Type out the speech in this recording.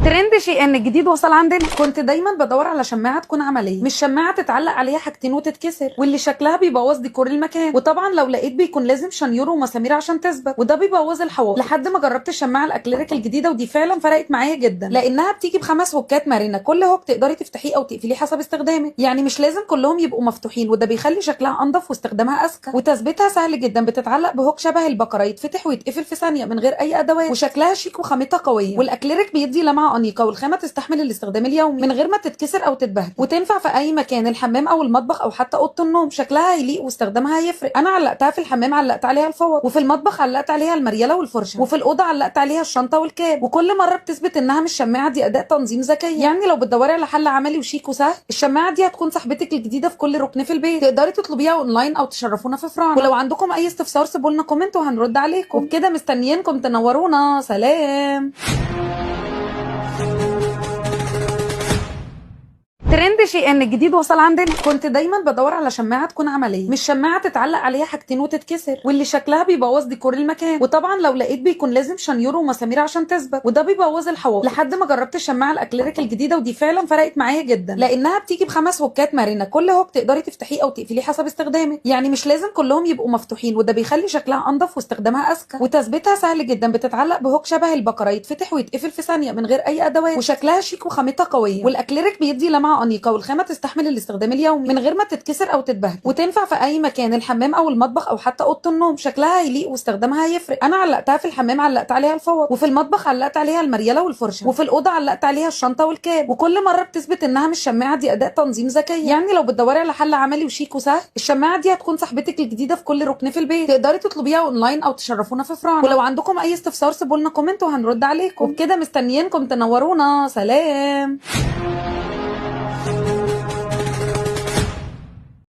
ترند شيء ان الجديد وصل عندنا. كنت دايما بدور على شماعه تكون عمليه، مش شماعه تتعلق عليها حاجتين وتتكسر واللي شكلها بيبوظ ديكور المكان. وطبعا لو لقيت بيكون لازم شنيور ومسامير عشان تثبت، وده بيبوظ الحوائط. لحد ما جربت الشماعه الاكليريك الجديده، ودي فعلا فرقت معايا جدا، لانها بتيجي ب5 هوكات مرنه. كل هوك تقدري تفتحيه او تقفليه حسب استخدامك، يعني مش لازم كلهم يبقوا مفتوحين، وده بيخلي شكلها انضف واستخدامها اذكى. وتثبيتها سهل جدا، بتتعلق بهوك شبه البقره، يتفتح ويتقفل في ثانيه من غير اي ادوات. وشكلها شيك وخامتها قويه، والاكليريك بيدي لمعه انيقه، والخامه تستحمل الاستخدام اليومي من غير ما تتكسر او تتبهدل. وتنفع في اي مكان، الحمام او المطبخ او حتى اوضه النوم. شكلها هيليق واستخدامها هيفرق. انا علقتها في الحمام، علقت عليها الفوط، وفي المطبخ علقت عليها المريله والفرشه، وفي الاوضه علقت عليها الشنطه والكاب. وكل مره بتثبت انها مش شماعه، دي اداء تنظيم ذكي. يعني لو بتدوري على حل عملي وشيك وسهل، الشماعه دي هتكون صاحبتك الجديده في كل ركن في البيت. تقدري تطلبيها اونلاين او تشرفونا في فراعنه. ولو عندكم اي استفسار سيبوا لنا كومنت وهنرد عليكم. وبكده مستنيينكم تنورونا. سلام. ترند شيء ان الجديد وصل عندنا. كنت دايما بدور على شماعه تكون عمليه، مش شماعه تتعلق عليها حاجتين وتتكسر واللي شكلها بيبوظ ديكور المكان. وطبعا لو لقيت بيكون لازم شنيور ومسامير عشان تثبت، وده بيبوظ الحوائط. لحد ما جربت الشماعه الاكليريك الجديده، ودي فعلا فرقت معايا جدا، لانها بتيجي ب5 هوكات مرنه. كل هوك تقدري تفتحيه او تقفليه حسب استخدامك، يعني مش لازم كلهم يبقوا مفتوحين، وده بيخلي شكلها انضف واستخدامها اذكى. وتثبيتها سهل جدا، بتتعلق بهوك شبه البقره، يتفتح ويتقفل في ثانيه من غير اي ادوات. وشكلها شيك وخامتها قويه، والاكليريك بيدي لمعه انيقه، والخامه تستحمل الاستخدام اليومي من غير ما تتكسر او تتبهدل. وتنفع في اي مكان، الحمام او المطبخ او حتى اوضه النوم. شكلها هيليق واستخدامها هيفرق. انا علقتها في الحمام، علقت عليها الفوط، وفي المطبخ علقت عليها المريله والفرشه، وفي الاوضه علقت عليها الشنطه والكاب. وكل مره بتثبت انها مش شماعه، دي اداء تنظيم ذكي. يعني لو بتدوري على حل عملي وشيك وسهل، الشماعه دي هتكون صاحبتك الجديده في كل ركن في البيت. تقدري تطلبيها اونلاين او تشرفونا في فراعنه. ولو عندكم اي استفسار سيبوا لنا كومنت وهنرد عليكم. وبكده مستنيينكم تنورونا. سلام.